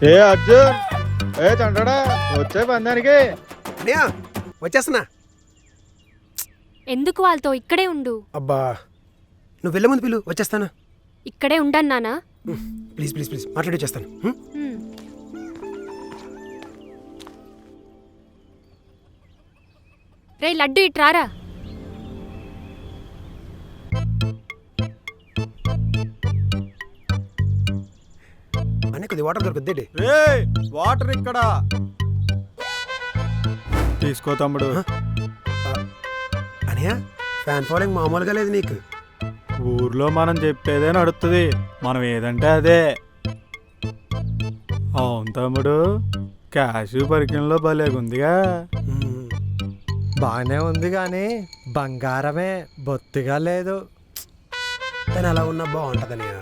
ఏ అర్జున్, ఏ చంటడా వచ్చే పందానికి. అన్నయ్య వచ్చేస్తున్నా. ఎందుకు వాళ్ళతో ఇక్కడే ఉండు. అబ్బా నువ్వు వెళ్ళే ముందు పిలు, వచ్చేస్తాను. ఇక్కడే ఉండను నానా. ప్లీజ్ ప్లీజ్ ప్లీజ్ మాట్లాడి వచ్చేస్తాను. రే లడ్డు ఇట్రారా. అనే కొద్ది వాటర్ దొరుకుద్ది. రే వాటర్ ఇక్కడ తీసుకో తమ్ముడు. అనయ్య ఫ్యాన్ ఫాలోయింగ్ మామూలుగా లేదు నీకు. ఊర్లో మనం చెప్పేదే నడుస్తుంది, మనం ఏదంటే అదే. అవును తమ్ముడు, క్యాష్ పరికిణలో భలేగుందిగా. బాగానే ఉంది కానీ బంగారమే బొత్తిగా లేదు. కానీ అలా ఉన్నా బాగుంటుంది అనయ్య.